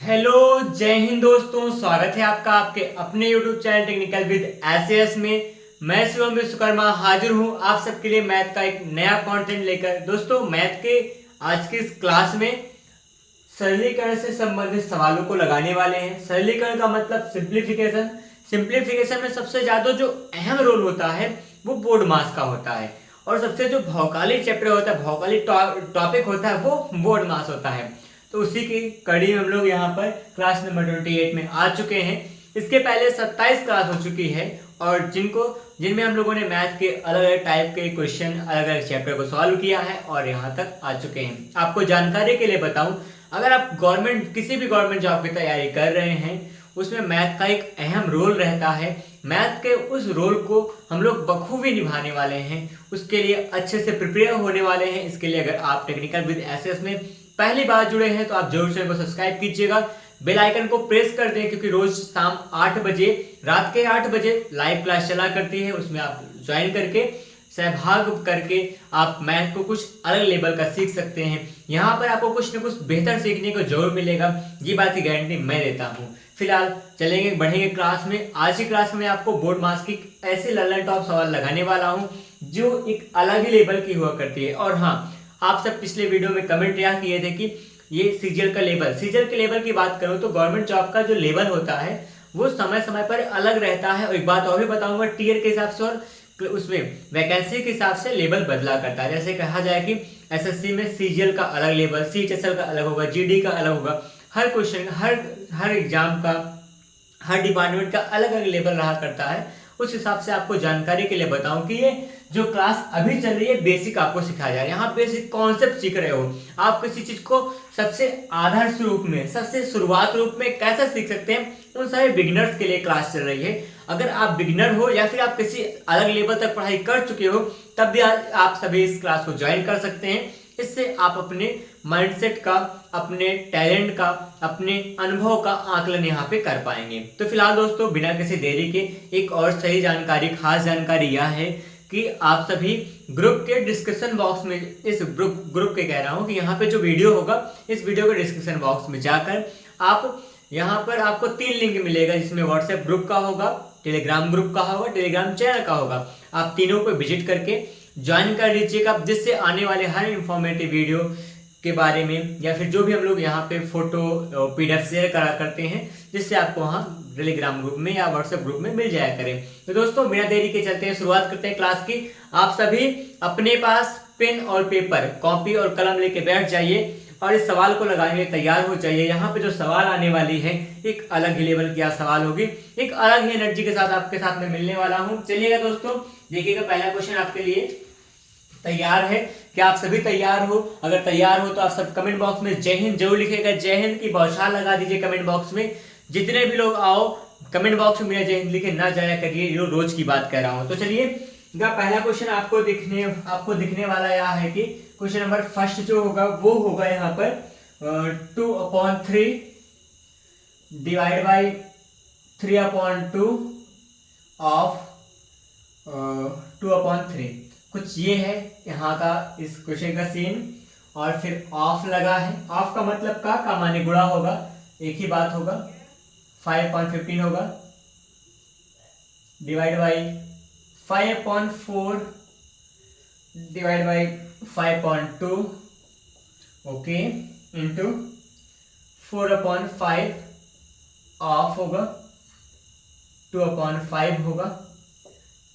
Hello, जय हिंद दोस्तों। स्वागत है आपका आपके अपने YouTube channel technical with SS में। मैं शिवम विश्वकर्मा हाजिर हूं आप सबके लिए मैथ का एक नया कंटेंट लेकर। दोस्तों, मैथ के आज की इस क्लास में सरलीकरण से संबंधित सवालों को लगाने वाले हैं। सरलीकरण का मतलब सिंप्लीफिकेशन। सिंप्लीफिकेशन में सबसे ज्यादा जो अहम रोल होता है वो बोर्ड मास का होता है, और सबसे जो भौकाली चैप्टर होता है, भौकाली टॉपिक होता है वो बोर्ड मास होता है। तो उसी की कड़ी में हम लोग यहाँ पर क्लास नंबर 28 में आ चुके हैं। इसके पहले 27 क्लास हो चुकी है, और जिनमें हम लोगों ने मैथ के अलग अलग टाइप के क्वेश्चन, अलग अलग चैप्टर को सॉल्व किया है और यहाँ तक आ चुके हैं। आपको जानकारी के लिए बताऊं, अगर आप किसी भी गवर्नमेंट जॉब की तैयारी कर रहे हैं, उसमें मैथ का एक अहम रोल रहता है। मैथ के उस रोल को हम लोग बखूबी निभाने वाले हैं, उसके लिए अच्छे से प्रिपेयर होने वाले हैं। इसके लिए अगर आप टेक्निकल विद एसएस में पहली बार जुड़े हैं तो आप जरूर चैनल को सब्सक्राइब कीजिएगा, बेल आइकन को प्रेस कर दें, क्योंकि रोज शाम 8 बजे, रात के 8 बजे लाइव क्लास चला करती है। उसमें आप ज्वाइन करके, सहभाग करके आप मैथ को कुछ अलग लेवल का सीख सकते हैं। यहाँ पर आपको कुछ न कुछ बेहतर सीखने को जरूर मिलेगा, ये बात की गारंटी मैं देता हूँ। फिलहाल चलेंगे, बढ़ेंगे क्लास में। आज की क्लास में आपको बोर्ड मास की ऐसे लर्नर टॉप सवाल लगाने वाला हूँ जो एक अलग ही लेवल की हुआ करती है। और हाँ, आप सब पिछले वीडियो में कमेंट यह किए थे कि ये सीजीएल के लेवल की बात करूं तो गवर्नमेंट जॉब का जो लेवल होता है वो समय समय पर अलग रहता है। और एक बात और भी बताऊंगा, टीयर के हिसाब से और उसमें वैकेंसी के हिसाब से लेवल बदला करता है। जैसे कहा जाए कि एसएससी में सीजीएल का अलग लेवल, सीएचएसएल का अलग होगा, जीडी का अलग होगा। हर क्वेश्चन, हर एग्जाम का, हर डिपार्टमेंट का अलग अलग लेवल रहा करता है। उस हिसाब से आपको जानकारी के लिए बताऊं कि ये जो क्लास अभी चल रही है, बेसिक आपको सिखाया जा रहा है। यहाँ बेसिक कॉन्सेप्ट सीख रहे हो आप। किसी चीज को सबसे आदर्श रूप में, सबसे शुरुआत रूप में कैसे सीख सकते हैं, उन सारे बिगिनर्स के लिए क्लास चल रही है। अगर आप बिगिनर हो या फिर आप किसी अलग लेवल तक पढ़ाई कर चुके हो, तब भी आप सभी इस क्लास को ज्वाइन कर सकते हैं। इससे आप अपने माइंडसेट का, अपने टैलेंट का, अपने अनुभव का आकलन यहाँ पे कर पाएंगे। तो फिलहाल दोस्तों, बिना किसी देरी के एक और सही जानकारी, खास जानकारी यह है कि आप सभी ग्रुप के डिस्क्रिप्शन बॉक्स में, इस ग्रुप के कह रहा हूँ कि यहाँ पे जो वीडियो होगा, इस वीडियो के डिस्क्रिप्शन बॉक्स में जाकर आप, यहाँ पर आपको 3 लिंक मिलेगा, जिसमें व्हाट्सएप ग्रुप का होगा, टेलीग्राम ग्रुप का होगा, टेलीग्राम चैनल का होगा। आप तीनों को विजिट करके ज्वाइन कर लीजिएगा, जिससे आने वाले हर इंफॉर्मेटिव वीडियो के बारे में, या फिर जो भी हम लोग यहाँ पे फोटो पीडीएफ शेयर करा करते हैं, जिससे आपको वहाँ टेलीग्राम ग्रुप में या व्हाट्सएप ग्रुप में मिल जाया करें। तो दोस्तों, बिना देरी के चलते हैं, शुरुआत करते हैं क्लास की। आप सभी अपने पास पेन और पेपर, कॉपी और कलम लेके बैठ जाइए और इस सवाल को लगाने के लिए तैयार हो जाइए। यहाँ पे जो सवाल आने वाली है, एक अलग ही लेवल की सवाल होगी, एक अलग ही एनर्जी के साथ आपके साथ में मिलने वाला हूँ। चलिएगा दोस्तों, देखिएगा पहला क्वेश्चन आपके लिए तैयार है। क्या आप सभी तैयार हो? अगर तैयार हो तो आप सब कमेंट बॉक्स में जय हिंद जरूर लिखिएगा। जय हिंद की बौछार लगा दीजिए कमेंट बॉक्स में। जितने भी लोग आओ, कमेंट बॉक्स में मेरा जय हिंद लिखे ना जाया करिए, ये रोज की बात कर रहा हूं। तो चलिए, पहला क्वेश्चन आपको दिखने वाला यह है कि क्वेश्चन नंबर फर्स्ट जो होगा वो होगा यहाँ पर 2/3 डिवाइड बाई 3/2 ऑफ 2/3। कुछ ये है यहाँ का इस क्वेश्चन का सीन, और फिर ऑफ लगा है। ऑफ का मतलब का माने गुणा होगा, एक ही बात होगा, 5/15 होगा, divide by 5/4 divide by 5/2, okay, into 4/5 of होगा, 2/5 होगा,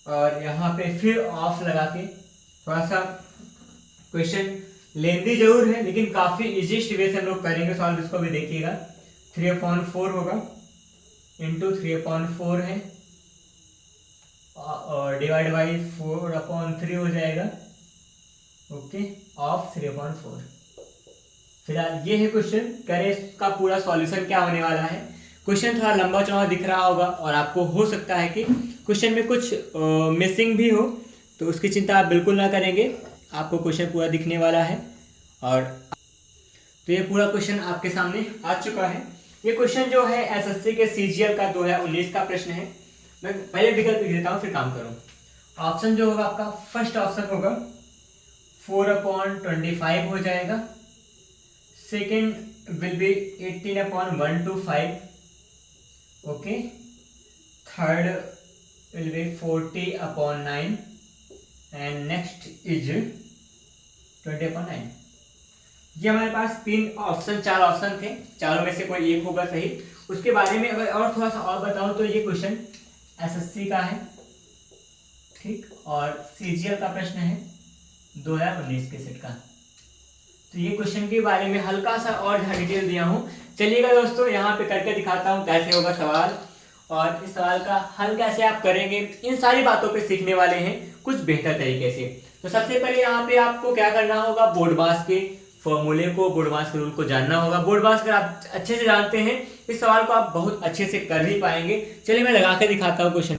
और यहाँ पे फिर ऑफ लगा के, थोड़ा सा क्वेश्चन लेंदी जरूर है लेकिन काफी इजीस्ट वे से हम लोग करेंगे सॉल्व। इसको भी देखिएगा, 3/4 होगा, इंटू 3/4 है, और डिवाइड बाई 4/3 हो जाएगा, ओके, ऑफ 3/4। फिलहाल ये है क्वेश्चन। करें इसका पूरा सॉल्यूशन क्या होने वाला है। क्वेश्चन थोड़ा लंबा चौड़ा दिख रहा होगा, और आपको हो सकता है कि क्वेश्चन में कुछ मिसिंग भी हो, तो उसकी चिंता आप बिल्कुल ना करेंगे, आपको क्वेश्चन पूरा दिखने वाला है। और तो ये पूरा क्वेश्चन आपके सामने आ चुका है। ये क्वेश्चन जो है एसएससी के सीजीएल का 2019 का प्रश्न है। मैं पहले विकल्प लिख देता हूँ, फिर काम करूँ। ऑप्शन जो होगा आपका, फर्स्ट ऑप्शन होगा 4/25 हो जाएगा, second will be 18 upon 1 to 5. Okay. Third will be 40 upon 9 and next is 20 upon 9. ये हमारे पास चार ऑप्शन थे, चारों में से कोई एक होगा सही। उसके बारे में अगर और थोड़ा सा और बताऊं तो ये क्वेश्चन एसएससी का है, ठीक, और सीजीएल का प्रश्न है 2019 के सेट का। तो ये क्वेश्चन के बारे में हल्का सा और डिटेल दिया हूँ। चलिएगा दोस्तों, यहाँ पे करके दिखाता हूँ कैसे होगा सवाल और इस सवाल का हल कैसे आप करेंगे। इन सारी बातों पे सीखने वाले हैं कुछ बेहतर तरीके से। तो सबसे पहले यहाँ पे आपको क्या करना होगा, बोर्ड मास के फॉर्मूले को, बोर्ड मास के रूल को जानना होगा। बोर्ड मास अगर आप अच्छे से जानते हैं इस सवाल को आप बहुत अच्छे से कर भी पाएंगे। चलिए मैं लगा के दिखाता हूँ क्वेश्चन।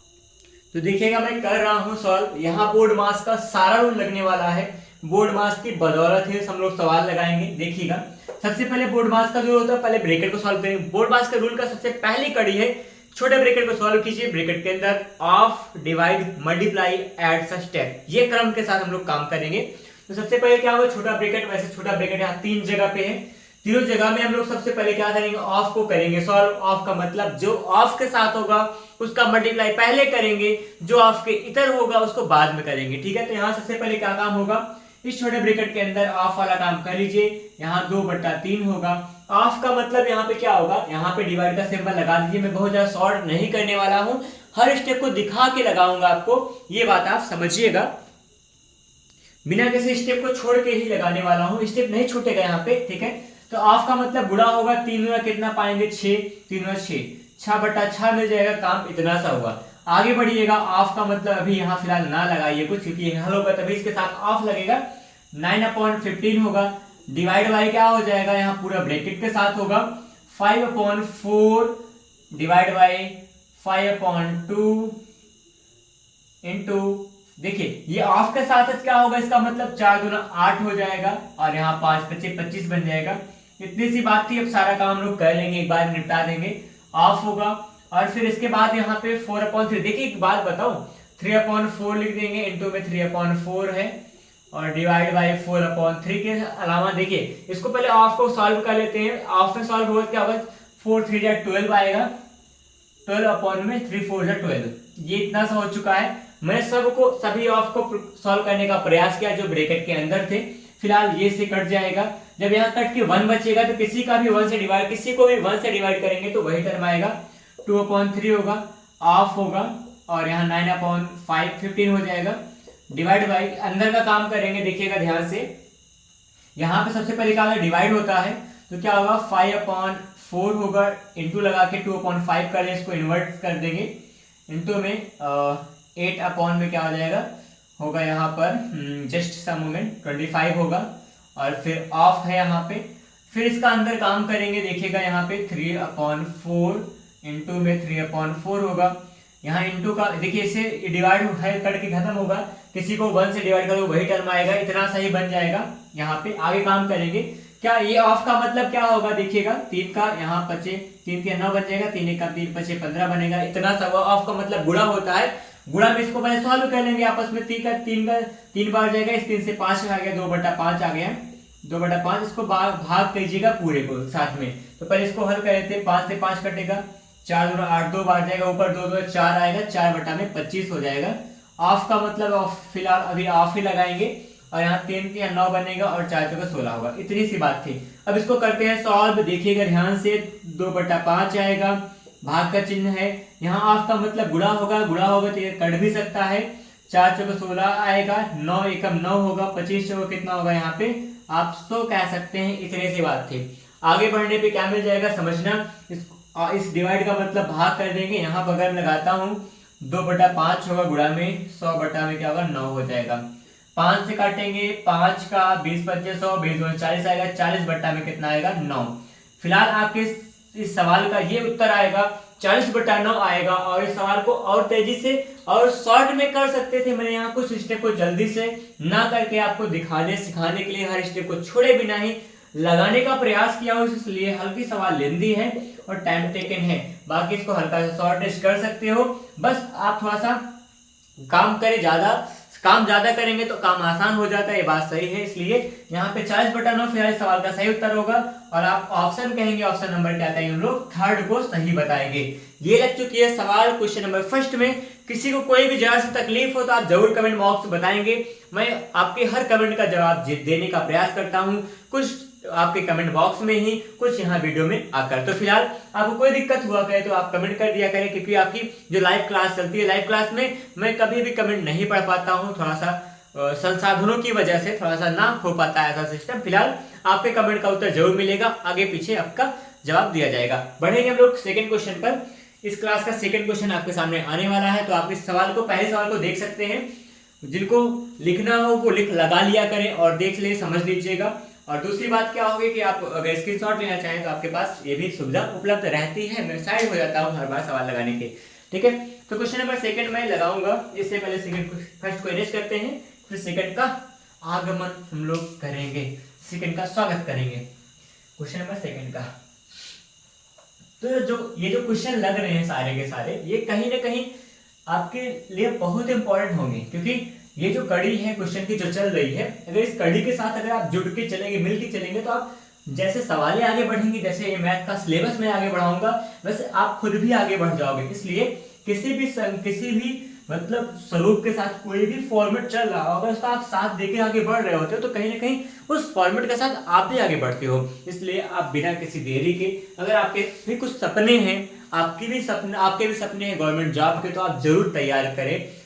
तो देखिएगा मैं कर रहा हूँ सॉल्व। यहाँ बोर्ड मास का सारा रूल लगने वाला है। बोर्ड मास की बदौलत ही हम लोग सवाल लगाएंगे। देखिएगा सबसे पहले बोर्ड मास का जो होता है, पहले ब्रैकेट को सॉल्व करेंगे। बोर्ड मास के रूल का सबसे पहली कड़ी है, छोटे ब्रैकेट को सॉल्व कीजिए, ब्रैकेट के अंदर ऑफ, डिवाइड, मल्टीप्लाई, ऐड सा स्टेप, ये क्रम के साथ हम लोग काम करेंगे। तो सबसे पहले क्या होगा, छोटा ब्रैकेट। वैसे छोटा ब्रैकेट यहाँ 3 जगह पे है, तीनों जगह में हम लोग सबसे पहले क्या करेंगे, ऑफ को करेंगे सॉल्व। ऑफ का मतलब जो ऑफ के साथ होगा उसका मल्टीप्लाई पहले करेंगे, जो ऑफ के इतर होगा उसको बाद में करेंगे, ठीक है। तो यहाँ सबसे पहले क्या काम होगा, इस छोटे ब्रैकेट के अंदर ऑफ वाला काम कर लीजिए। यहाँ 2/3 होगा। ऑफ का मतलब यहाँ पे क्या होगा, यहाँ पे डिवाइड का सिंबल लगा दीजिए। मैं बहुत ज्यादा शॉर्ट नहीं करने वाला हूँ, हर स्टेप को दिखा के लगाऊंगा आपको, ये बात आप समझिएगा। बिना किसी स्टेप को छोड़ के ही लगाने वाला हूँ, स्टेप नहीं छूटेगा यहाँ पे, ठीक है। तो ऑफ का मतलब गुणा होगा, 3 गुना कितना पाएंगे, 6, 3 गुना 6, 6/6 मिल जाएगा, काम इतना सा होगा। आगे बढ़िएगा, ऑफ का मतलब अभी यहाँ फिलहाल ना लगाइए कुछ, क्योंकि हल होगा तभी इसके साथ ऑफ लगेगा। 9/15 होगा, डिवाइड बाई क्या हो जाएगा, यहाँ पूरा ब्रैकेट के साथ होगा, 5/4 डिवाइड बाई 5/2 इनटू, देखिए ये ऑफ के साथ क्या होगा, इसका मतलब 4 दूना 8 हो जाएगा और यहाँ 5 × 5 = 25 बन जाएगा। इतनी सी बात थी, अब सारा काम हम लोग कर लेंगे, एक बार निपटा देंगे। ऑफ होगा और फिर इसके बाद यहाँ पे 4/3, देखिए एक बात बताऊं, 3/4 लिख देंगे, इनटू में 3/4 है और डिवाइड बाई 4/3 के अलावा देखिए इसको पहले ऑफ को सॉल्व कर लेते हैं। ऑफ में सॉल्व होगा क्या होगा, 4 × 3 = 12 आएगा, 12/3 ये इतना सा हो चुका है। मैं सभी ऑफ को सॉल्व करने का प्रयास किया जो ब्रैकेट के अंदर थे। फिलहाल ये से कट जाएगा, जब यहाँ कट के 1 बचेगा तो किसी का भी 1 से डिवाइड, किसी को भी 1 से डिवाइड करेंगे तो वही टर्म आएगा, 2/3 होगा, ऑफ होगा और यहाँ 9/15 हो जाएगा। डिवाइड बाई अंदर का काम करेंगे, देखिएगा ध्यान से, यहाँ पे सबसे पहले क्या डिवाइड होता है तो क्या होगा, 5/4 होगा, इंटू लगा के 2/5 कर लें, इसको इन्वर्ट कर देंगे, इंटू में 8 में क्या हो जाएगा, होगा यहाँ पर जस्ट सम मोमेंट 25 होगा और फिर ऑफ है यहाँ पे। फिर इसका अंदर काम करेंगे, देखिएगा यहाँ पे 3/4 इंटू में 3/4 होगा। यहाँ इंटू का देखिए इसे डिवाइड है, कट के खत्म होगा, किसी को 1 से डिवाइड करो वही टर्म आएगा, इतना सही बन जाएगा। यहाँ पे आगे काम करेंगे, क्या ये ऑफ का मतलब क्या होगा, देखिएगा 3 का यहाँ 5, 3 के 9 बन जाएगा, 3 का 3 5 15 बनेगा, इतना सा ऑफ का मतलब गुणा होता है। गुणा में इसको पहले सॉल्व कर लेंगे आपस में, 3 बार जाएगा, इस 3 से 5 आ गया, 2/5 आ गया, 2/5 इसको भाग कीजिएगा पूरे को साथ में। तो पहले इसको हल कर लेते हैं, 5 से 5 कटेगा, 4 दूना 8, 2 बार जाएगा, ऊपर 2 2 4 आएगा, 4/25 हो जाएगा। ऑफ का मतलब ऑफ, फिलहाल अभी ऑफ ही लगाएंगे और यहाँ 3 के 9 बनेगा और 4 का 16 होगा, इतनी सी बात थी। अब इसको करते हैं सॉल्व, देखिएगा ध्यान से, 2/5 आएगा, भाग का चिन्ह है, यहाँ ऑफ का मतलब गुणा होगा, तो ये कट भी सकता है, 4 × 16 आएगा, 9 × 9 होगा, 25 कितना होगा, यहाँ पे आप 100 कह सकते हैं, इतने सी बात थी। आगे बढ़ने पे क्या मिल जाएगा समझना, इस डिवाइड का मतलब भाग कर देंगे, यहाँ बगल में लगाता हूँ, 2/5 होगा, गुणा में 100 में क्या होगा, 9 हो जाएगा। 5 से काटेंगे, 5 का 20 25 100, 20 40 आएगा, 40 में कितना आएगा, 9। फिलहाल आपके इस सवाल का ये उत्तर आएगा, 40/9 आएगा। और इस सवाल को और तेजी से और शॉर्ट में कर सकते थे, मैंने यहाँ कुछ स्टेप को जल्दी से ना करके आपको दिखाने सिखाने के लिए हर स्टेप को छोड़े बिना ही लगाने का प्रयास किया हूँ, इसलिए हल्की सवाल लेंदी है और टाइम टेकन है। बाकी इसको हल्का सा शॉर्ट टेस्ट कर सकते हो, बस आप थोड़ा सा काम करें, ज्यादा काम ज्यादा करेंगे तो काम आसान हो जाता है, ये बात सही है। इसलिए यहाँ पे 40/9 फिलहाल सवाल का सही उत्तर होगा। और आप ऑप्शन कहेंगे, ऑप्शन नंबर क्या बताएंगे हम लोग, थर्ड को सही बताएंगे। ये लग चुकी है सवाल क्वेश्चन नंबर फर्स्ट में। किसी को कोई भी जरा सी तकलीफ हो तो आप जरूर कमेंट बॉक्स में बताएंगे, मैं आपके हर कमेंट का जवाब देने का प्रयास करता हूँ, कुछ आपके कमेंट बॉक्स में ही, कुछ यहाँ वीडियो में आकर। तो फिलहाल आपको कोई दिक्कत हुआ करे तो आप कमेंट कर दिया करें, क्योंकि आपकी जो लाइव क्लास चलती है, लाइव क्लास में मैं कभी भी कमेंट नहीं पढ़ पाता हूँ, थोड़ा सा संसाधनों की वजह से थोड़ा सा ना हो पाता है ऐसा सिस्टम। फिलहाल आपके कमेंट का उत्तर जरूर मिलेगा, आगे पीछे आपका जवाब दिया जाएगा। बढ़ेंगे हम लोग सेकंड क्वेश्चन पर। इस क्लास का सेकंड क्वेश्चन आपके सामने आने वाला है, तो आप इस सवाल को, पहले सवाल को देख सकते हैं। जिनको लिखना हो वो लिख लगा लिया करें और देख ले, समझ लीजिएगा। और दूसरी बात क्या होगी कि आप अगर स्क्रीनशॉट लेना चाहें तो आपके पास ये भी सुविधा उपलब्ध रहती है, मैं साइड हो जाता हूँ हर बार सवाल लगाने के, ठीक है। तो क्वेश्चन नंबर सेकंड में लगाऊंगा, इससे पहले सेकंड फर्स्ट को इरेज करते हैं, फिर सेकंड का आगमन हम लोग करेंगे, सेकंड का स्वागत करेंगे। क्वेश्चन नंबर सेकंड का, तो जो ये जो क्वेश्चन लग रहे हैं सारे के सारे, ये कहीं ना कहीं आपके लिए बहुत इंपॉर्टेंट होंगे, क्योंकि ये जो कड़ी है क्वेश्चन की जो चल रही है, अगर इस कड़ी के साथ अगर आप जुड़ के चलेंगे, मिल के चलेंगे, तो आप जैसे सवालें आगे बढ़ेंगी, जैसे ये मैथ का सिलेबस में आगे बढ़ाऊंगा, वैसे आप खुद भी आगे बढ़ जाओगे। इसलिए किसी भी मतलब स्वरूप के साथ कोई भी फॉर्मेट चल रहा होगा, उसका आप साथ देके आगे बढ़ रहे होते हो, तो कहीं ना कहीं उस फॉर्मेट के साथ आप भी आगे बढ़ते हो। इसलिए आप बिना किसी देरी के, अगर आपके भी कुछ सपने हैं, आपके भी सपने हैं गवर्नमेंट जॉब के, तो आप जरूर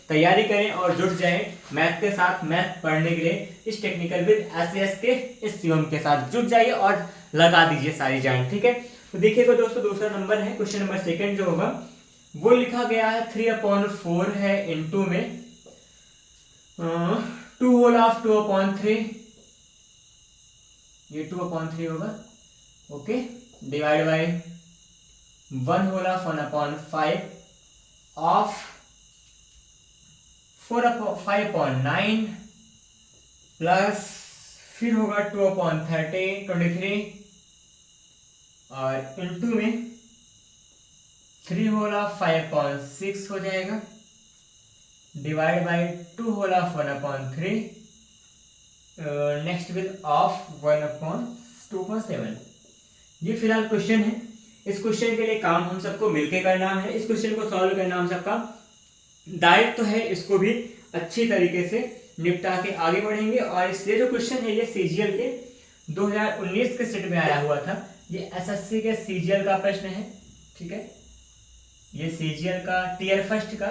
तैयारी करें और जुट जाएं मैथ के साथ। मैथ पढ़ने के लिए इस टेक्निकल विद एसएएस के इस सीओएम के साथ जुट जाइए और लगा दीजिए सारी जान, ठीक है। तो देखिएगा दोस्तों, दूसरा नंबर है, क्वेश्चन नंबर सेकंड जो होगा वो लिखा गया है 3/4 है इनटू में 2 होल ऑफ 2/3, ये 2/3 होगा, okay, divide by 1 whole of 1/5 of 4/5/9 plus फिर होगा 2/23 और इनटू में 3 होल ऑफ 5/6 हो जाएगा, divide by 2 whole of 1/3 next with of 1/2.7। ये फिलहाल क्वेश्चन है। इस क्वेश्चन के लिए काम हम सबको मिलकर करना है, इस क्वेश्चन को सॉल्व करना हम सबका दायित्व तो है, इसको भी अच्छी तरीके से निपटा के आगे बढ़ेंगे। और इसलिए जो क्वेश्चन है ये सीजीएल के 2019 के सेट में आया हुआ था, ये एसएससी के सीजीएल का प्रश्न है, ठीक है। ये सीजीएल का टीयर फर्स्ट का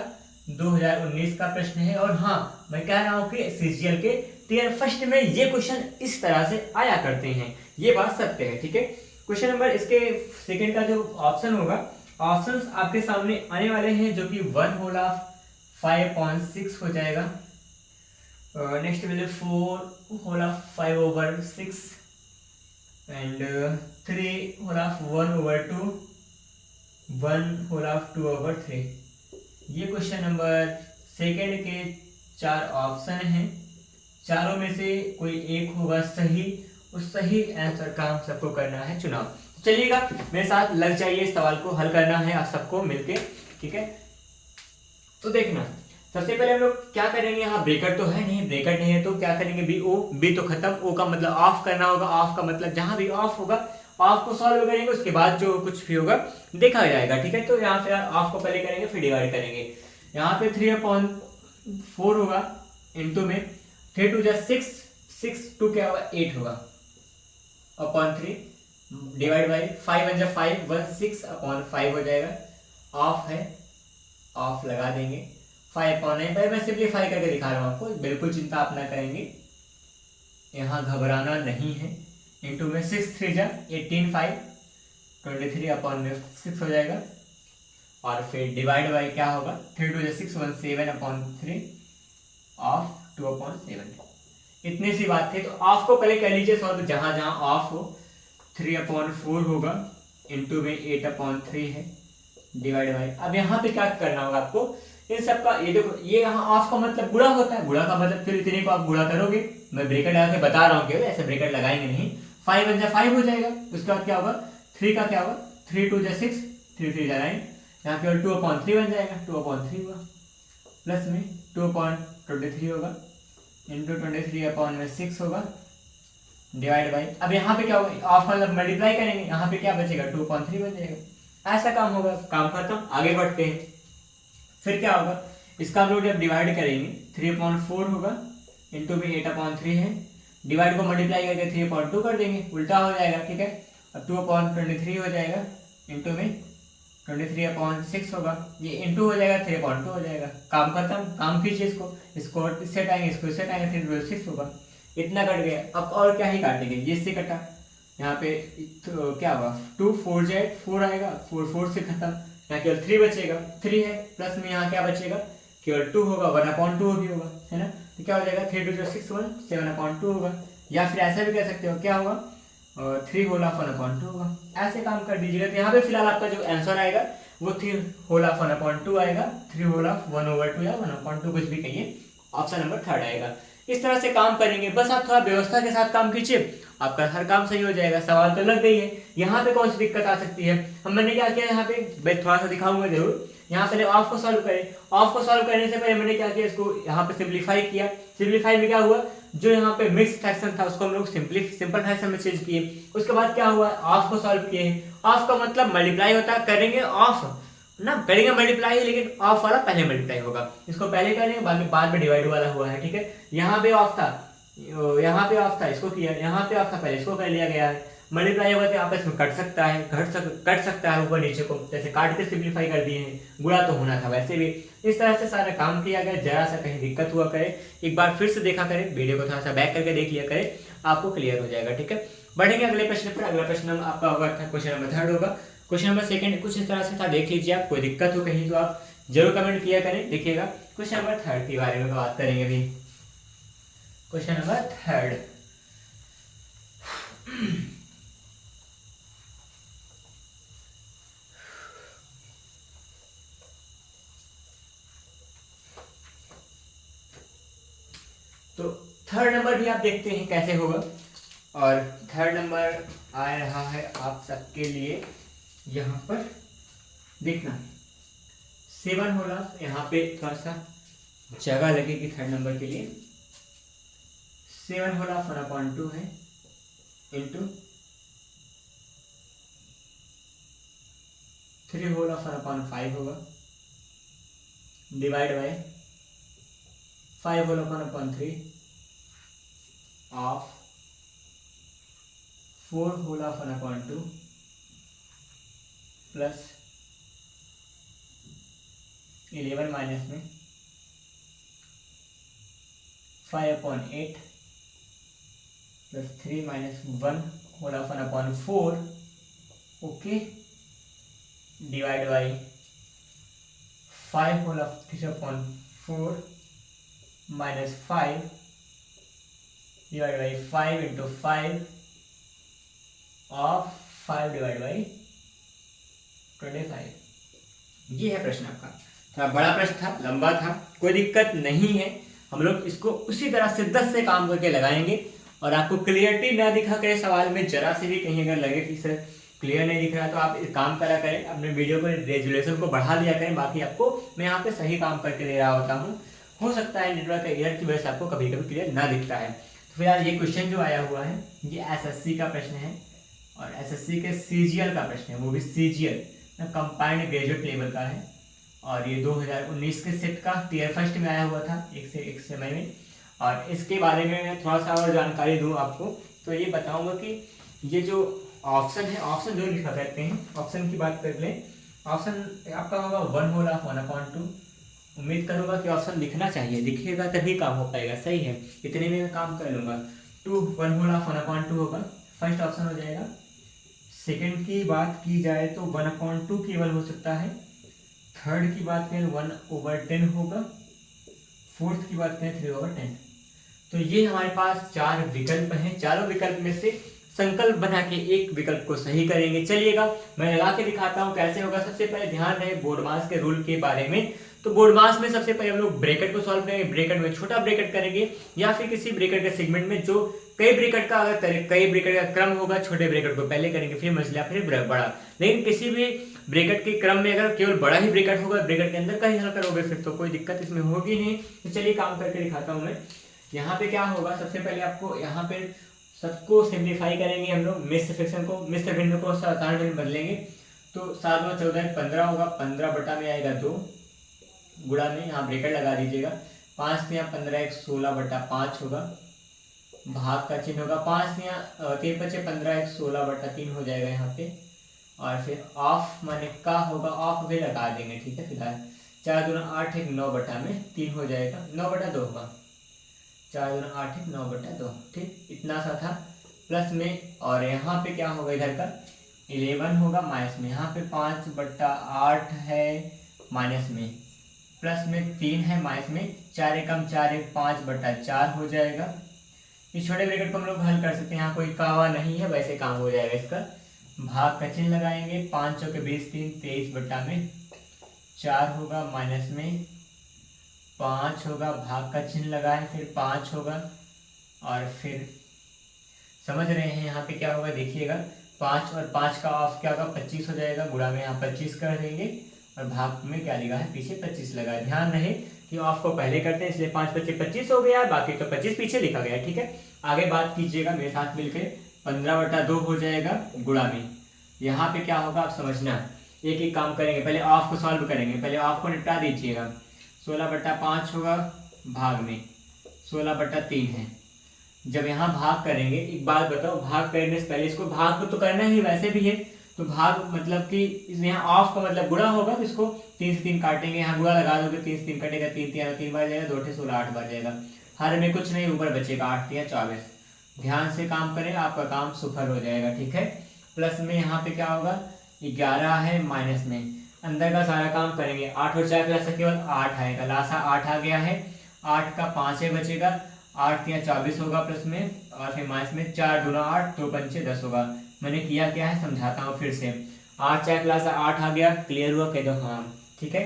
2019 का प्रश्न है। और हाँ, मैं कह रहा हूँ कि सीजीएल के टीयर फर्स्ट में ये क्वेश्चन इस तरह से आया करते हैं, ये बात सत्य है, ठीक है। क्वेश्चन नंबर इसके सेकंड का जो ऑप्शन होगा, ऑप्शंस आपके सामने आने वाले हैं, जो कि 1 होल ऑफ 5/6 हो जाएगा, next value 4 whole of 5/6 and 3 whole of 1/2, 1 whole of 2/3। ये क्वेश्चन नंबर सेकंड के 4 ऑप्शन हैं, चारों में से कोई एक होगा सही, उस सही आंसर का हम सबको करना है चुनाव। चलिएगा मेरे साथ लग जाइए, इस सवाल को हल करना है आप सबको मिलके, ठीक है। तो देखना, सबसे पहले हम लोग क्या करेंगे, यहाँ ब्रेकेट तो है नहीं, ब्रेकेट नहीं है तो क्या करेंगे, बी तो खत्म, ओ का मतलब ऑफ करना होगा, ऑफ का मतलब जहां भी ऑफ होगा ऑफ को सॉल्व करेंगे, उसके बाद जो कुछ भी होगा देखा जाएगा, ठीक है। तो यहाँ पे ऑफ को पहले करेंगे फिर डिवाइड करेंगे। यहाँ पे 3/4 होगा, इनटू में 3 2 6, 6 2 क्या होगा 8 होगा, अपॉन 3 डिवाइड बाई 5 1 5 1 6/5 हो जाएगा। ऑफ है, ऑफ लगा देंगे, 5/9 भाई मैं सिंप्लीफाई करके दिखा रहा हूँ आपको, बिल्कुल चिंता आप ना करेंगे, यहाँ घबराना नहीं है। इंटू में 6 3 18 5 23/6 हो जाएगा। और फिर डिवाइड बाई क्या होगा, 3 2 6 1 7/3 ऑफ 2/7। इतनी सी बात थी। तो ऑफ को पहले कर लीजिए सॉल्व, जहां जहां ऑफ हो। 3/4 होगा, इंटू में 8/3 है, डिवाइड बाई। अब यहाँ पे क्या करना होगा आपको, इन सब का ये देखो, ये यहाँ ऑफ का मतलब गुणा होता है, गुणा का मतलब फिर इतने को आप गुणा करोगे, मैं ब्रेकेट लगा के बता रहा हूँ केवल, ऐसे ब्रेकेट लगाएंगे नहीं। 5 1 5 हो जाएगा, उसके बाद क्या होगा 3 का क्या होगा, 3 2 6 3 3 9, यहाँ केवल 2/3 बन जाएगा, 2/3 हुआ, प्लस में 2/23 23 होगा इंटू 23/6 होगा डिवाइड बाई, अब यहाँ पे क्या होगा, ऑफ मतलब मल्टीप्लाई करेंगे, यहाँ पे क्या बचेगा 2.3 बच जाएगा। ऐसा काम होगा, काम खत्म, आगे बढ़ते हैं। फिर क्या होगा, इसका हम लोग जब डिवाइड करेंगे 3/4 होगा इंटू भी 8/3 है, डिवाइड को मल्टीप्लाई करके 3/2 कर देंगे, उल्टा हो जाएगा, ठीक है। अब 2/23 हो जाएगा इंटू में 23/6 होगा, ये इंटू हो जाएगा 3/2 हो जाएगा, काम खत्म, काम कीजिए इसको इससे हटाएंगे, इसको इससे हटाएंगे, 3/6 होगा, इतना कट गया। अब और क्या ही काटेंगे, ये इससे कटा, यहाँ पे तो क्या होगा 2 4 जाए 4 आएगा, 4 से खत्म, यहाँ केवल 3 बचेगा, 3 है, प्लस में यहाँ क्या बचेगा, केवल 2 होगा, 1/2 भी होगा, है ना। तो क्या हो जाएगा 3 2 6 1 7/2 होगा, या फिर ऐसा भी कह सकते हो, क्या होगा 3 होल ऑफ 1/2 होगा, ऐसे काम कर दीजिएगा। तो यहाँ पे फिलहाल आपका जो आंसर आएगा वो 3 होल ऑफ 1/2 आएगा, 3 होल ऑफ 1/2 या 1/2 कुछ भी कहिए, ऑप्शन नंबर 3 आएगा। इस तरह से काम करेंगे, बस आप थोड़ा व्यवस्था के साथ काम कीजिए, आपका हर काम सही हो जाएगा। सवाल तो लग गई है, यहाँ पे कौन सी दिक्कत आ सकती है, मैंने क्या किया यहाँ पे, मैं थोड़ा सा दिखाऊंगा जरूर। यहाँ पहले ऑफ को सॉल्व करें, ऑफ को सॉल्व करने से पहले मैंने क्या किया, इसको यहाँ पे सिंप्लीफाई किया, सिंप्लीफाई में क्या हुआ, जो यहाँ पे मिक्स फ्रैक्शन था उसको हम लोग सिंपल फ्रैक्शन में चेंज किए। उसके बाद क्या हुआ, ऑफ को सॉल्व किए, ऑफ का मतलब मल्टीप्लाई होता है, करेंगे ऑफ ना, करेंगे मल्टीप्लाई, लेकिन ऑफ वाला पहले मल्टीप्लाई होगा, इसको पहले करेंगे, बाद में डिवाइड वाला हुआ है, ठीक है। यहाँ पे ऑफ था, यहाँ पे ऑफ था, इसको किया, यहाँ पे ऑफ था, पहले इसको कर लिया गया है। मल्टीप्लाई होगा तो आपस में कट सकता है, कट सकता है ऊपर नीचे को, जैसे काट के सिंप्लीफाई कर दिए हैं, गुणा तो होना था वैसे भी। इस तरह से सारा काम किया गया, जरा सा कहीं दिक्कत हुआ करे एक बार फिर से देखा करें, वीडियो को थोड़ा सा बैक करके देख लिया करें, आपको क्लियर हो जाएगा, ठीक है। बढ़ेंगे अगले प्रश्न पर। अगला प्रश्न आपका होगा क्वेश्चन नंबर 3 होगा, क्वेश्चन नंबर 2 कुछ इस तरह से था, देख लीजिए आप, कोई दिक्कत हो कहीं तो आप जरूर कमेंट किया करें, देखिएगा। क्वेश्चन नंबर 3 के बारे में बात करेंगे अभी, क्वेश्चन नंबर 3। तो 3rd नंबर भी आप देखते हैं कैसे होगा, और 3rd नंबर आ रहा है आप सबके लिए यहाँ पर देखना 7 होगा, यहाँ पे थोड़ा सा जगह लगेगी 3rd नंबर के लिए। 7 होल ऑफ 1/2 है इंटू 3 होल ऑफ 1/5 होगा divide by 5 whole of 1/3 of 4 whole of 1/2 plus 11 minus में 5/8 plus 3 minus 1 whole of 1/4 okay divide by 5 whole of 3/4 minus 5 divide by 5 into 5 of 5 divide by 25। ये है प्रश्न आपका, थोड़ा बड़ा प्रश्न था, लंबा था, कोई दिक्कत नहीं है, हम लोग इसको उसी तरह से 10 से काम करके लगाएंगे। और आपको क्लियरिटी ना दिखा करे सवाल में, जरा से भी कहीं अगर लगे कि सर क्लियर नहीं दिख रहा तो आप काम करा करें, अपने वीडियो को रेजुलेशन को बढ़ा लिया करें, बाकी आपको मैं यहाँ पे सही काम करके दे रहा होता हूँ। हो सकता है नेटवर्क एरर की वजह से आपको कभी कभी क्लियर ना दिखता है। तो फिलहाल ये क्वेश्चन जो आया हुआ है ये SSC का प्रश्न है, और SSC के CGL का प्रश्न है, वो भी CGL कंबाइंड ग्रेजुएट लेवल का है, और ये 2019 के सेट का टियर फर्स्ट में आया हुआ था एक समय में। और इसके बारे में मैं थोड़ा सा और जानकारी दूं आपको, तो ये बताऊंगा कि ये जो ऑप्शन है, ऑप्शन जो लिखा करते हैं, ऑप्शन की बात कर लें, ऑप्शन आपका होगा 1 होल ऑफ 1/2। उम्मीद करूंगा कि ऑप्शन लिखना चाहिए, दिखेगा तभी काम हो पाएगा, सही है, इतने में मैं काम कर लूँगा। 1 होल ऑफ 1/2 होगा, फर्स्ट ऑप्शन हो जाएगा। सेकेंड की बात की जाए तो 1/2 केवल हो सकता है, थर्ड की बात करें 1/10 होगा, फोर्थ की बात करें 3/10। तो ये हमारे पास 4 विकल्प हैं, चारों विकल्प में से संकल्प बना के एक विकल्प को सही करेंगे। चलिएगा मैं लगा के दिखाता हूँ कैसे होगा। सबसे पहले ध्यान रहे बोर्ड मास के रूल के बारे में। तो बोर्ड मास में सबसे पहले हम लोग ब्रैकेट को सॉल्व करेंगे, ब्रैकेट में छोटा ब्रैकेट करेंगे या फिर किसी ब्रैकेट के सेगमेंट में जो कई ब्रैकेट का क्रम होगा, छोटे ब्रैकेट को पहले करेंगे फिर मझला फिर बड़ा। लेकिन किसी भी ब्रैकेट के क्रम में अगर केवल बड़ा ही ब्रैकेट होगा, ब्रैकेट के अंदर का ही हल करोगे फिर तो कोई दिक्कत इसमें होगी नहीं। तो चलिए काम करके दिखाता हूँ मैं। यहाँ पे क्या होगा, सबसे पहले आपको यहाँ पे सबको सिंप्लीफाई करेंगे हम लोग, मिश्र फ्रैक्शन को, मिश्र भिन्न को साधारण में बदलेंगे। तो 7 में 14 15 होगा, 15 बटा में आएगा 2, गुणा में यहाँ ब्रैकेट लगा दीजिएगा। 5 में 15 1 16 बटा 5 होगा, भाग का चिन्ह होगा। 5 में 3 5 15 1 16 बटा 3 हो जाएगा यहाँ पे। और फिर ऑफ माने का होगा, ऑफ भी लगा देंगे, ठीक है। फिलहाल 4 दूना 8 1 9 बटा में 3 हो जाएगा, 9 बटा 2 होगा। 4 दूना 8 1 9 बटा 2, ठीक, इतना सा था प्लस में। और यहाँ पे क्या होगा, इधर का 11 होगा माइनस में। यहाँ पे 5 बटा 8 है माइनस में, प्लस में 3 है माइनस में। 4 एकम 4 1 5 बटा 4 हो जाएगा। इस छोटे ब्रैकेट को हम लोग हल कर सकते हैं, यहाँ कोई कावा नहीं है, वैसे काम हो जाएगा इसका। भाग का चिन्ह लगाएंगे, 5 चौके 20 3 23 बटा में 4 होगा, माइनस में 5 होगा, भाग का चिन्ह लगाए फिर 5 होगा। और फिर समझ रहे हैं यहाँ पे क्या होगा, देखिएगा 5 और 5 का ऑफ क्या होगा 25 हो जाएगा, गुणा में यहाँ 25 कर देंगे और भाग में क्या लिखा है पीछे 25 लगा है। ध्यान रहे कि ऑफ को पहले करते हैं, इसलिए 5 25 25 हो गया, बाकी तो 25 पीछे लिखा गया है, ठीक है। आगे बात कीजिएगा मेरे साथ मिलकर, 15 बटा 2 हो जाएगा गुणा में। यहाँ पे क्या होगा आप समझना, एक एक काम करेंगे, पहले ऑफ को सॉल्व करेंगे, पहले ऑफ को निपटा दीजिएगा। 16 बटा 5 होगा, भाग में 16 बटा 3 है। जब यहाँ भाग करेंगे, एक बात बताओ, भाग करने से पहले इसको भाग को तो करना ही वैसे भी है, तो भाग मतलब कि इसमें यहाँ ऑफ का मतलब गुणा होगा, तो इसको 3 से 3 काटेंगे, यहाँ गुणा लगा दोगे 3 से 3 कटेगा, 3 बार जाएगा, 2 16 8 बार जाएगा। हर में कुछ नहीं, ऊपर बचेगा 8 या 24। ध्यान से काम करें, आपका काम सुफर हो जाएगा, ठीक है। प्लस में यहाँ पे क्या होगा 11 है, माइनस में अंदर का सारा काम करेंगे। 8 और 4 लासा केवल 8 आएगा, लासा 8 आ गया है। 8 का 5 है बचेगा, 8 या 24 होगा प्लस में, और फिर माइनस में 4 दूना 8 2 पंचे 10 होगा। मैंने किया क्या है समझाता हूँ फिर से। 8 4 लासा 8 आ गया, क्लियर हुआ, कह दो हाँ, ठीक है।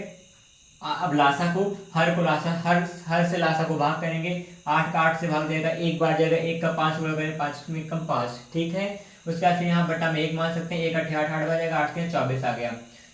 अब लासा को हर से लासा को भाग करेंगे। 8 का 8 से भाग जाएगा, एक बार जाएगा, 1 का 5 गुणा करें, 5 में कम 5, ठीक है। उसके बाद फिर यहाँ बटा में 1 मान सकते हैं, 1 8 8 बार जाएगा, 8 के 24 आ गया।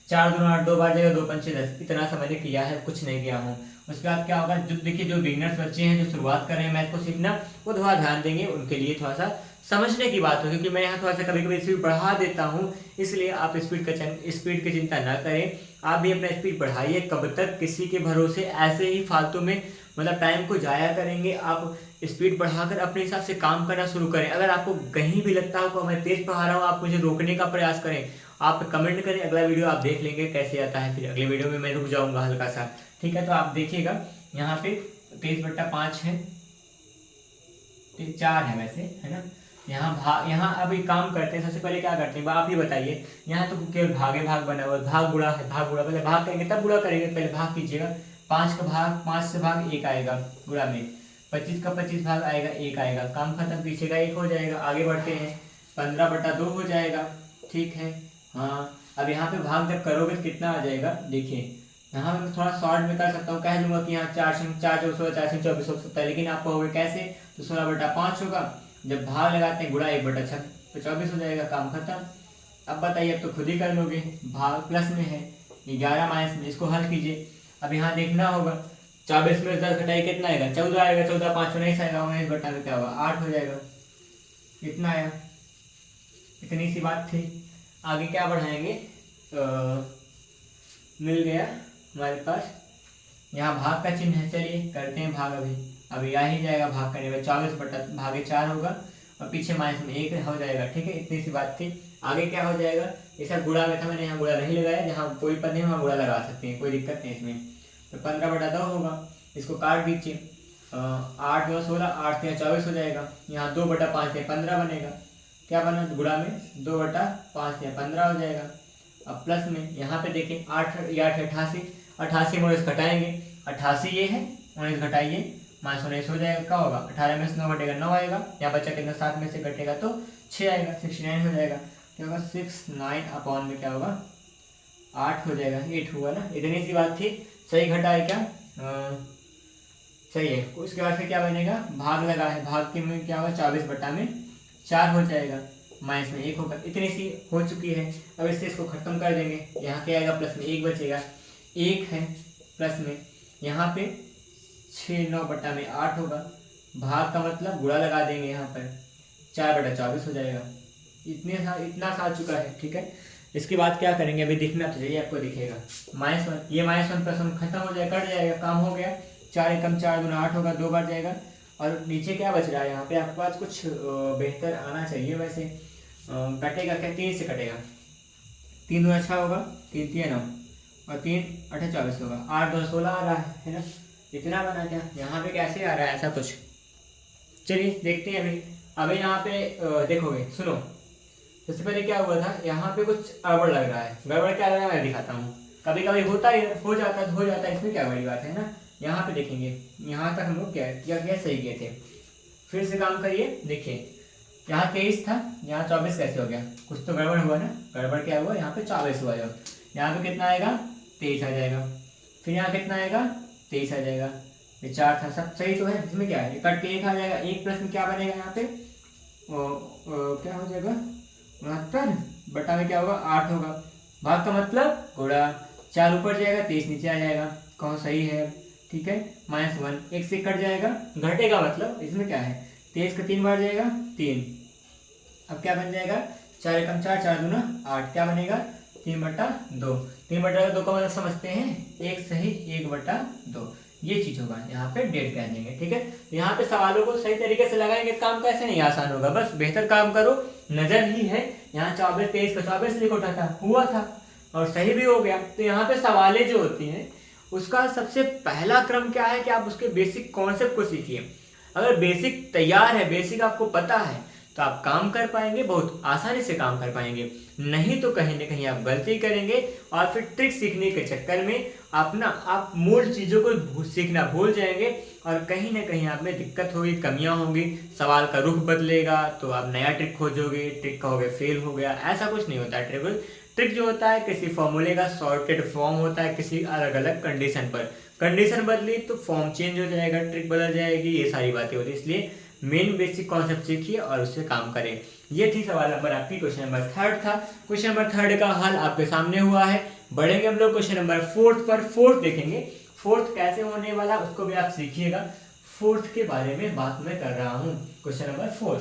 4 दूना 8 2 बार जाएगा, 2 पंचे 10, इतना सा मैंने किया है, कुछ नहीं किया हूँ। उसके बाद क्या होगा, जो देखिए जो बिगिनर्स बच्चे हैं, जो शुरुआत कर रहे हैं मैथ को सीखना, वो थोड़ा ध्यान देंगे, उनके लिए थोड़ा सा समझने की बात हो, क्योंकि मैं यहाँ थोड़ा सा कभी कभी स्पीड बढ़ा देता हूँ, इसलिए आप स्पीड की चिंता ना करें। आप भी अपना स्पीड बढ़ाइए, कब तक किसी के भरोसे ऐसे ही फालतू में मतलब टाइम को जाया करेंगे। आप स्पीड बढ़ाकर अपने हिसाब से काम करना शुरू करें। अगर आपको कहीं भी लगता हो कि मैं तेज पढ़ा रहा हूँ, आप मुझे रोकने का प्रयास करें, आप कमेंट करें, अगला वीडियो आप देख लेंगे कैसे आता है, फिर अगले वीडियो में मैं रुक जाऊँगा हल्का सा, ठीक है। तो आप देखिएगा यहाँ पे 23 बटा 5 है, 4 है वैसे, है ना। यहाँ अब एक काम करते हैं, सबसे पहले क्या करते हैं आप ही बताइए। यहाँ तो केवल भाग बना हुआ, भाग गुणा है, भाग गुणा, पहले भाग करेंगे तब गुणा करेंगे, पहले भाग कीजिएगा। 5 का भाग 5 से भाग 1 आएगा गुणा में, 25 का 25 भाग आएगा 1 आएगा, काम खत्म, पीछे का 1 हो जाएगा। आगे बढ़ते हैं, 15 बटा 2 हो जाएगा, ठीक है। हाँ, अब यहाँ पे भाग जब करोगे तो कितना आ जाएगा, देखिए यहाँ मैं थोड़ा शॉर्ट में कर सकता हूँ, कह दूंगा कि यहाँ 4 4 16 4 24 हो सकता है, लेकिन आप कहोगे कैसे, तो 16 बटा 5 होगा, जब भाग लगाते हैं गुणा 1 बटा 6 तो 24 हो जाएगा, काम खत्म। अब बताइए, अब तो खुद ही कर लोगे, भाग प्लस में है, 11 माइनस में, इसको हल कीजिए। अब यहाँ देखना होगा 24 में 10 घटाई कितना आएगा, 14 आएगा, 14 5 19 आएगा, 19 बटा में क्या होगा 8 हो जाएगा, इतना आया, इतनी सी बात थी। आगे क्या बढ़ाएंगे, मिल गया हमारे पास, यहाँ भाग का चिन्ह है, चलिए करते हैं भाग। अभी आ ही जाएगा भाग करने में, 24 बटा भागे 4 होगा और पीछे माइनस में 1 हो जाएगा, ठीक है। इतनी सी बात थी। आगे क्या हो जाएगा, ऐसा गुणा में था, मैंने यहाँ गुणा नहीं लगाया, जहाँ कोई पद नहीं वहाँ गुणा लगा सकते हैं, कोई दिक्कत नहीं इसमें। तो 15 बटा 2 होगा, इसको काट दीजिए, 8 2 16, 8 3 24 हो जाएगा। यहाँ 2 बटा 5 है 15 बनेगा, क्या बना गुणा में 2 बटा 5 या 15 हो जाएगा। अब प्लस में यहाँ पे देखिए 8 या 88, 88 में 19 घटाएंगे, 88 ये है, 19 घटाइए, माइनस 19 हो जाएगा, क्या होगा 18 में से 9 घटेगा 9 आएगा, यहाँ बच्चा कितना 7 में से घटेगा तो 6 आएगा, 69 हो जाएगा, क्या होगा 69 अपॉन में क्या होगा 8 हो जाएगा, 8 हुआ ना, इतनी सी बात थी। सही घटा है क्या, सही है। उसके बाद फिर क्या बनेगा, भाग लगा है, भाग के में क्या होगा 24/4 हो जाएगा, माइनस में 1 होगा। इतनी सी हो चुकी है। अब इससे इसको खत्म कर देंगे, यहाँ क्या आएगा प्लस में 1 बचेगा, 1 है प्लस में यहाँ पे 6/9/8 होगा, भाग का मतलब गुणा लगा देंगे यहाँ पर 4/24 हो जाएगा। इतना सा आ चुका है, ठीक है। इसके बाद क्या करेंगे, अभी दिखना तो चाहिए आपको, दिखेगा -1, ये -1 + 1 खत्म हो जाएगा, कट जाएगा, काम हो गया। 4 एकम 4 दूना 8 होगा, 2 बार जाएगा। और नीचे क्या बच रहा है, यहाँ पे आपके पास कुछ बेहतर आना चाहिए वैसे। कटेगा क्या, 3 से कटेगा, 3 दूना 6 होगा, 3 3 9 और 3 8 24 होगा, 8 2 16 आ रहा है ना। इतना बना क्या, यहाँ पे कैसे आ रहा है ऐसा कुछ, चलिए देखते हैं अभी। अभी यहाँ पे देखोगे, सुनो, सबसे पहले क्या हुआ था, यहाँ पे कुछ गड़बड़ लग रहा है। गड़बड़ क्या लग रहा है मैं दिखाता हूँ, कभी कभी होता है, हो जाता है, इसमें क्या बड़ी बात है ना। यहाँ पे देखेंगे, यहाँ तक हम लोग क्या सही किए थे। फिर से काम करिए, देखिए यहाँ 23 था, यहाँ 24 कैसे हो गया, कुछ तो गड़बड़ हुआ ना। गड़बड़ क्या हुआ, यहाँ पे 24 हुआ, जो यहाँ पे कितना आएगा 23 आ जाएगा, फिर यहाँ कितना आएगा 23 आ जाएगा, ये 4 था, सब सही तो है। इसमें क्या है, कट के 1 आ जाएगा, 1 प्लस में क्या बनेगा यहाँ पे क्या हो जाएगा 69 बटा में क्या होगा 8 होगा, भाग का मतलब गुणा, 4 ऊपर जाएगा 23 नीचे आ जाएगा, कहो सही है, ठीक है। -1 1 से कट जाएगा, घटेगा मतलब, इसमें क्या है 23 का 3 बार जाएगा 3, अब क्या बन जाएगा 4 एकम 4 4 दूना 8, क्या बनेगा 3/2। 3/2 का मतलब समझते हैं, 1 सही 1/2, ये चीज होगा। यहाँ पे डेट कह देंगे, ठीक है। यहाँ पे सवालों को सही तरीके से लगाएंगे, काम कैसे नहीं आसान होगा, बस बेहतर काम करो, नजर ही है। यहाँ 24 23 का 24 लिख उठा था, हुआ था और सही भी हो गया। तो यहाँ पे सवालें जो होती हैं उसका सबसे पहला क्रम क्या है कि आप उसके बेसिक कॉन्सेप्ट को सीखिए। अगर बेसिक तैयार है, बेसिक आपको पता है, तो आप काम कर पाएंगे, बहुत आसानी से काम कर पाएंगे। नहीं तो कहीं ना कहीं आप गलती करेंगे और फिर ट्रिक सीखने के चक्कर में आप मूल चीज़ों को सीखना भूल जाएंगे और कहीं ना कहीं आप में दिक्कत होगी, कमियां होंगी, सवाल का रुख बदलेगा, तो आप नया ट्रिक खोजोगे, ट्रिक कहोगे फेल हो गया। ऐसा कुछ नहीं होता है। ट्रिक जो होता है किसी फॉर्मूले का सॉर्टेड फॉर्म होता है, किसी अलग अलग कंडीशन पर, कंडीशन बदली तो फॉर्म चेंज हो जाएगा, ट्रिक बदल जाएगी, ये सारी बातें होती है। इसलिए मेन बेसिक कॉन्सेप्ट सीखिए और उससे काम करें। ये थी सवाल नंबर आपकी, क्वेश्चन नंबर 3 था। क्वेश्चन नंबर 3 का हल आपके सामने हुआ है। बढ़ेंगे हम लोग क्वेश्चन नंबर 4 पर। 4 देखेंगे, 4 कैसे होने वाला उसको भी आप सीखिएगा। 4 के बारे में बात मैं कर रहा हूँ। क्वेश्चन नंबर 4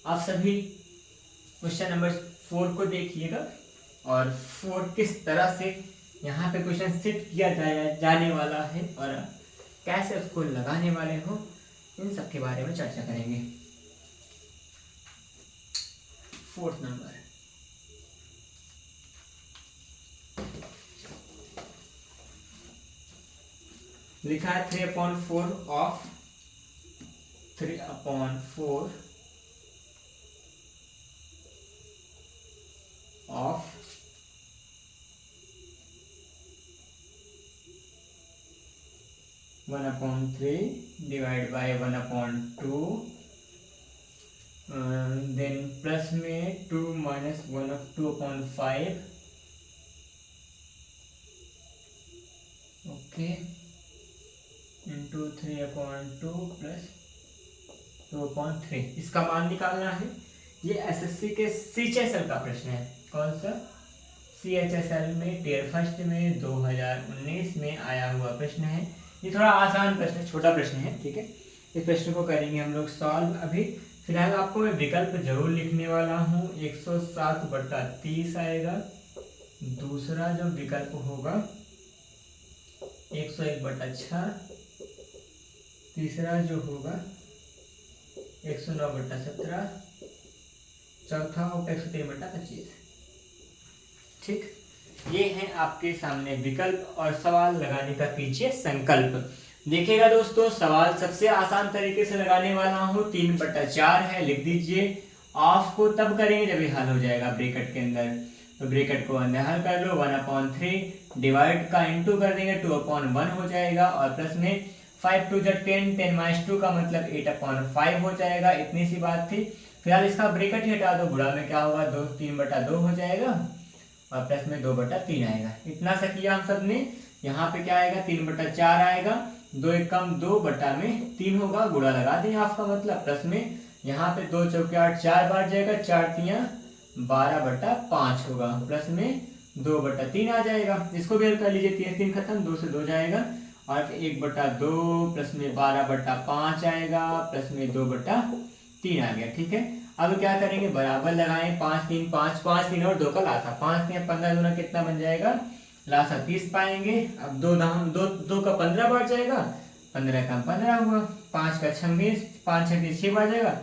आप सभी क्वेश्चन नंबर 4 को देखिएगा और 4 किस तरह से यहाँ पे क्वेश्चन सेट किया जाने वाला है और कैसे उसको लगाने वाले हो, इन सब के बारे में चर्चा करेंगे। 4th नंबर, लिखा है 3/4 of 3/4 of 1/3 divide by 1/2, then plus में 2 माइनस 1/2/5, ओके, इंटू 3/2 प्लस 2/3। इसका मान निकालना है। ये एसएससी के सीएचएसएल का प्रश्न है। कौन सा? सीएचएसएल में टियर फर्स्ट में 2019 में आया हुआ प्रश्न है। ये थोड़ा आसान प्रश्न है, छोटा प्रश्न है, ठीक है। इस प्रश्न को करेंगे हम लोग सॉल्व। अभी फिलहाल आपको मैं विकल्प जरूर लिखने वाला हूँ। 107/30 आएगा। दूसरा जो विकल्प होगा 101/6, तीसरा जो होगा 109/17, चौथा होगा 103/25। ठीक, ये है आपके सामने विकल्प और सवाल लगाने का पीछे संकल्प। देखिएगा दोस्तों, सवाल सबसे आसान तरीके से लगाने वाला हूँ। 3/4 है, लिख दीजिए। ऑफ को तब करेंगे जब ये हल हो जाएगा ब्रैकेट के अंदर, तो ब्रैकेट को अंदर हल कर लो। 1/3 डिवाइड का इंटू कर देंगे, 2/1 हो जाएगा और प्लस में 5 2 10, 10 - 2 का मतलब 8/5 हो जाएगा। इतनी सी बात थी। फिलहाल इसका ब्रैकेट ही हटा दो, गुणा में क्या होगा 3/2 हो जाएगा और प्लस में 2/3 आएगा। इतना सा किया हम सब ने। यहाँ पे क्या आएगा 3/4 आएगा, 2 एक कम 2/3 होगा, गुणा लगा दें आपका मतलब, प्लस में यहाँ पे 2 चौके 8 4 बार जाएगा, 4 तियां 12/5 होगा, प्लस में 2/3 आ जाएगा। इसको भी हल कर लीजिए, 3 खत्म, 2 से 2 जाएगा और 1/2 प्लस में 12/5 आएगा, प्लस में 2/3 आ गया। ठीक है, अब क्या करेंगे, बराबर लगाएं, 5 3 5 5 3 और 2 का लासा, 5 3 15 दूना कितना बन जाएगा, लासा 30 पाएंगे। अब 2 का 15 बार जाएगा, 15 का 15 हुआ, 5 का 26, 5 6 6 बार जाएगा,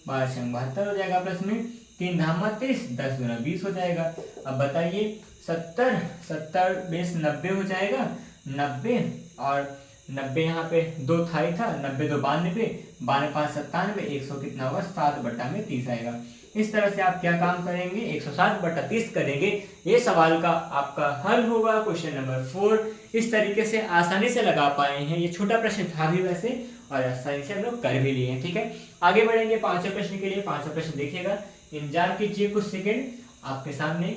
12 6 72 हो जाएगा, प्लस में 3 धाम 30, 10 दूना 20 हो जाएगा। अब बताइए 70 20 90 हो जाएगा, 90 और 90 यहाँ पे 2 था ही था, 90 2 92, 92 5 97, 100 कितना होगा 7/30 आएगा। इस तरह से आप क्या काम करेंगे, 107/30 करेंगे। ये सवाल का आपका हल होगा क्वेश्चन नंबर 4। इस तरीके से आसानी से लगा पाए हैं। ये छोटा प्रश्न था भी वैसे और आसानी से हम लोग कर भी लिए हैं। ठीक है, आगे बढ़ेंगे पांचवें प्रश्न के लिए। पांचवा प्रश्न देखिएगा, इंतजार कीजिए कुछ सेकेंड, आपके सामने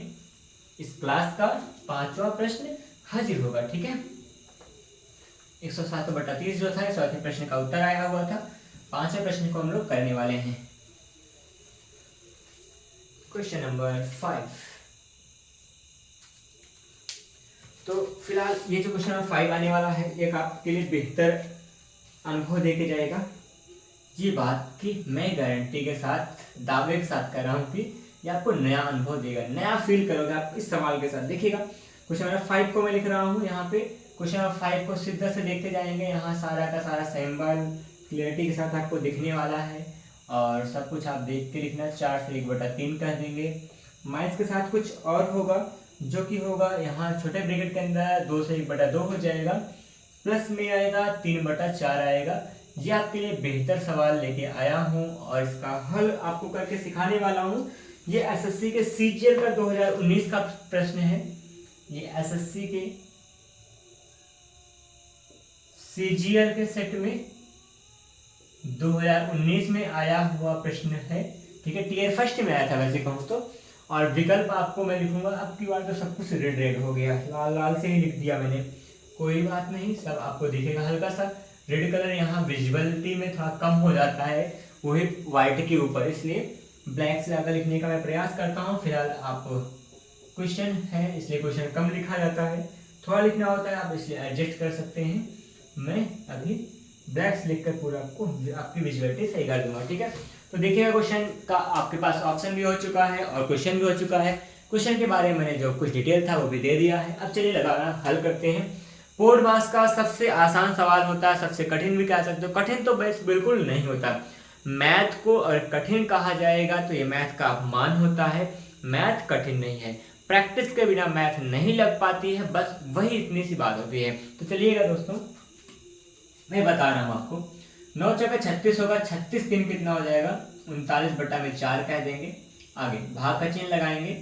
इस क्लास का पांचवा प्रश्न हाजिर होगा। ठीक है, 107/30 जो था चौथे प्रश्न का उत्तर आया हुआ था। पांचवें प्रश्न को हम लोग करने वाले हैं, क्वेश्चन नंबर 5। तो फिलहाल ये जो क्वेश्चन नंबर 5 आने वाला है, एक आपके लिए बेहतर अनुभव देके जाएगा। ये बात कि मैं गारंटी के साथ, दावे के साथ कर रहा हूँ कि ये आपको नया अनुभव देगा, नया फील करोगे आप इस सवाल के साथ। देखिएगा क्वेश्चन नंबर 5 को मैं लिख रहा हूँ यहाँ पे। क्वेश्चन नंबर 5 को सीधा से देखते जाएंगे, यहाँ सारा का सारा सिंबल क्लियरिटी के साथ आपको दिखने वाला है और सब कुछ आप देख के लिखना। 4 से 1/3 कह देंगे। माइनस के साथ कुछ और होगा, जो कि होगा यहाँ छोटे ब्रैकेट के अंदर 2 से 1/2 हो जाएगा, प्लस में आएगा 3/4 आएगा। ये आपके लिए बेहतर सवाल लेके आया हूँ और इसका हल आपको करके सिखाने वाला हूँ। ये एसएससी के सीजीएल का 2019 का प्रश्न है। ये एसएससी के सीजीएल के सेट में 2019 में आया हुआ प्रश्न है। ठीक है, टीयर फर्स्ट में आया था वैसे कहूँ तो। और विकल्प आपको मैं लिखूंगा, अब की बार तो सब कुछ रेड रेड हो गया, लाल लाल से ही लिख दिया मैंने, कोई बात नहीं, सब आपको दिखेगा। हल्का सा रेड कलर यहाँ विजुअलिटी में थोड़ा कम हो जाता है, वही व्हाइट के ऊपर, इसलिए ब्लैक से ज़्यादा लिखने का मैं प्रयास करता हूँ। फिलहाल आप क्वेश्चन है इसलिए क्वेश्चन कम लिखा जाता है, थोड़ा लिखना होता है, आप इसलिए एडजस्ट कर सकते हैं। मैं अभी ब्लैक से लिखकर पूरा आपको आपकी विजुअलिटी सही कर दूंगा। ठीक है, तो देखिएगा क्वेश्चन का आपके पास ऑप्शन भी हो चुका है और क्वेश्चन भी हो चुका है। क्वेश्चन के बारे में मैंने जो कुछ डिटेल था वो भी दे दिया है। अब चलिए लगाना हल करते हैं। बोर्ड मास का सबसे आसान सवाल होता है, सबसे कठिन भी कह सकते हो। कठिन तो बस बिल्कुल नहीं होता। मैथ को अगर कठिन कहा जाएगा तो ये मैथ का अपमान होता है। मैथ कठिन नहीं है, प्रैक्टिस के बिना मैथ नहीं लग पाती है, बस वही इतनी सी बात होती है। तो चलिएगा दोस्तों, मैं बता रहा हूँ आपको। 9 चौके 36 होगा, 36 3 कितना हो जाएगा, 39/4 कह देंगे। आगे भाग का चिन्ह लगाएंगे,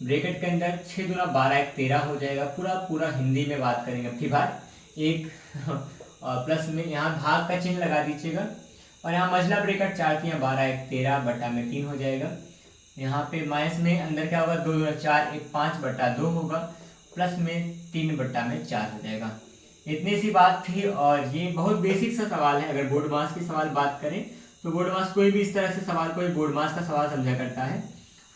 ब्रैकेट के अंदर 6 दूना 12 1 13 हो जाएगा। पूरा हिंदी में बात करेंगे अब की बार। एक और प्लस में यहाँ भाग का चिन्ह लगा दीजिएगा और यहाँ मझला ब्रैकेट 4 3 12 1 13 बटा में 3 हो जाएगा। यहाँ पे माइनस में अंदर क्या होगा, 2 दूना 4 1 5/2 होगा, प्लस में 3/4 हो जाएगा। इतनी सी बात थी और ये बहुत बेसिक सा सवाल है। अगर बोर्ड मास की सवाल बात करें तो बोर्ड मास कोई भी इस तरह से सवाल कोई बोर्ड मास का सवाल समझा करता है।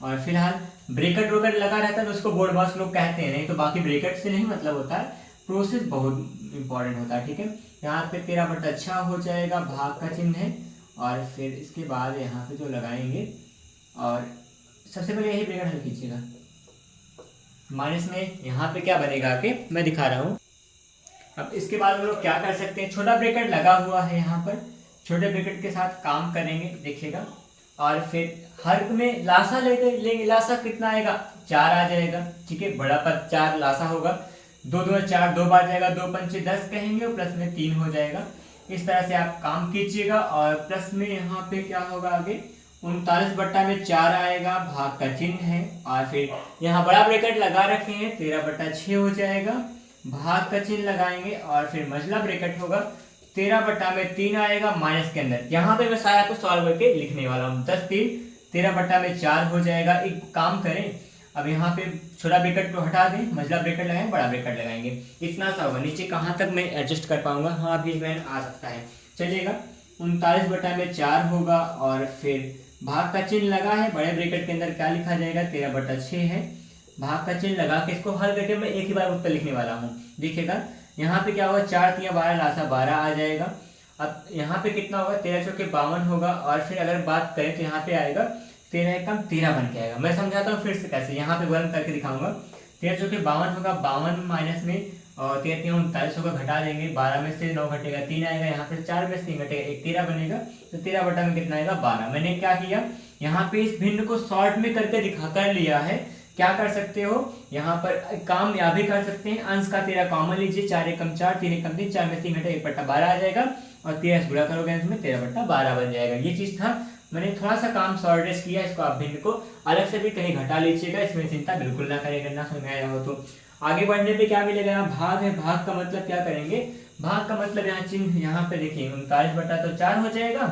और फिलहाल ब्रैकेट व्रैकेट लगा रहता है तो उसको बोर्ड मास लोग कहते हैं, नहीं तो बाकी ब्रैकेट से नहीं मतलब होता है, प्रोसेस बहुत इंपॉर्टेंट होता है। ठीक है, यहाँ पे 13/6 हो जाएगा, भाग का चिन्ह है और फिर इसके बाद यहाँ पे जो लगाएंगे और सबसे पहले यही ब्रैकेट हल कीजिएगा। माइनस में यहाँ पे क्या बनेगा कि मैं दिखा रहा हूँ। अब इसके बाद हम लोग क्या कर सकते हैं, छोटा ब्रैकेट लगा हुआ है यहाँ पर, छोटे ब्रैकेट के साथ काम करेंगे देखिएगा। और फिर हर में लासा लेंगे, लासा कितना आएगा, 4 आ जाएगा। ठीक है, बड़ा पद 4 लासा होगा, 2 दूना 4 2 बार जाएगा, 2 पंचे 10 कहेंगे और प्लस में 3 हो जाएगा। इस तरह से आप काम कीजिएगा और प्लस में यहाँ पे क्या होगा आगे 39/4 आएगा, भाग का चिन्ह है और फिर यहाँ बड़ा ब्रैकेट लगा रखे हैं 13/6 हो जाएगा, भाग का चिन्ह लगाएंगे और फिर मझला ब्रैकेट होगा 13/3 आएगा माइनस के अंदर। यहाँ पे मैं सारा को सॉल्व करके लिखने वाला हूँ। 10 3 13/4 हो जाएगा। एक काम करें, अब यहाँ पे छोटा ब्रैकेट को हटा दें, मझला ब्रैकेट लगाएं, बड़ा ब्रैकेट लगाएंगे, इतना सा होगा। नीचे कहाँ तक मैं एडजस्ट कर पाऊंगा, हाँ अभी मैं आ सकता है, चलिएगा। 39/4 होगा और फिर भाग का चिन्ह लगा है, बड़े ब्रैकेट के अंदर क्या लिखा जाएगा, 13/6 है। भाग का चिन्ह लगा के इसको हल करके मैं एक ही बार उत्तर लिखने वाला हूँ। देखिएगा यहाँ पे क्या होगा, 4 3 12 लासा 12 आ जाएगा। अब यहाँ पे कितना होगा, 13 चौके 52 होगा। और फिर अगर बात करें तो यहाँ पे आएगा 13 एकम 13 बन के आएगा। मैं समझाता हूँ फिर से कैसे, यहाँ पे गुणन करके दिखाऊंगा। 13 चौके 52 होगा, 52 माइनस में और 13 3 39 होगा, घटा देंगे, 12 में से 9 घटेगा 3 आएगा, यहाँ पे 4 में से 3 घटेगा 1, 13 बनेगा। तो 13 बटा में कितना आएगा, 12। मैंने क्या किया, यहाँ पे इस भिन्न को शॉर्ट में करके दिखा कर लिया है। क्या कर सकते हो, यहाँ पर काम या भी कर सकते हैं, अंश का 13 कॉमन लीजिए, 4 एकम 4 3 एकम 3, 4 में 3 घटे 1/12 आ जाएगा और 13 से गुणा करोगे इसमें 13/12 बन जाएगा। ये चीज था, मैंने थोड़ा सा काम शॉर्टेज किया। इसको आप भिन्न को अलग से भी कहीं घटा लीजिएगा, इसमें चिंता बिल्कुल ना करें, ना समझ में आया हो तो। आगे बढ़ने पे क्या मिलेगा, भाग है, भाग का मतलब क्या करेंगे, भाग का मतलब यहाँ चिन्ह यहाँ पे देखिए 39/4 हो जाएगा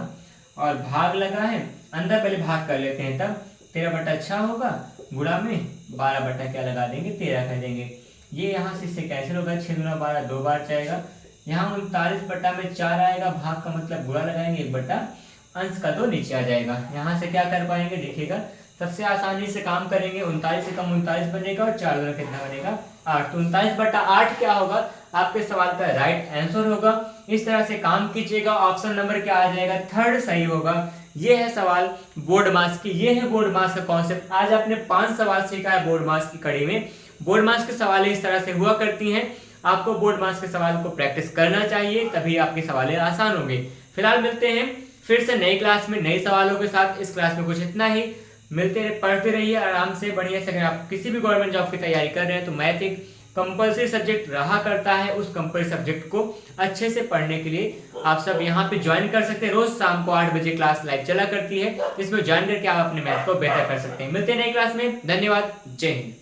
और भाग लगा है, अंदर पहले भाग कर लेते हैं, तब 13/6 होगा, गुणा में 12 क्या लगा देंगे, 13 कर देंगे। ये यहाँ से इससे कैंसिल होगा, 6 दूना 12 2 बार जाएगा, यहाँ 39/4 आएगा, भाग का मतलब बुरा लगाएंगे, 1 अंश का 2 नीचे आ जाएगा। यहाँ से क्या कर पाएंगे, देखिएगा सबसे आसानी से काम करेंगे, 39 से कम 39 बनेगा और 4 दूना कितना बनेगा, 8। तो 39/8 क्या होगा, आपके सवाल का राइट आंसर होगा। इस तरह से काम कीजिएगा, ऑप्शन नंबर क्या आ जाएगा, 3rd सही होगा। ये है सवाल बोर्ड मास की, ये है बोर्ड मास का कॉन्सेप्ट। आज आपने 5 सवाल सीखा है बोर्ड मास की कड़ी में। बोर्ड मास के सवाल इस तरह से हुआ करती हैं, आपको बोर्ड मास के सवाल को प्रैक्टिस करना चाहिए, तभी आपके सवाल आसान होंगे। फिलहाल मिलते हैं फिर से नई क्लास में नए सवालों के साथ। इस क्लास में कुछ इतना ही, मिलते पढ़ते रहिए आराम से, बढ़िया से। अगर आप किसी भी गवर्नमेंट जॉब की तैयारी कर रहे हैं तो मैथ एक कंपल्सरी सब्जेक्ट रहा करता है, उस कंपल्सरी सब्जेक्ट को अच्छे से पढ़ने के लिए आप सब यहाँ पे ज्वाइन कर सकते हैं। रोज शाम को 8 बजे क्लास लाइव चला करती है, इसमें ज्वाइन करके आप अपने मैथ को बेहतर कर सकते हैं। मिलते हैं नई क्लास में, धन्यवाद, जय हिंद।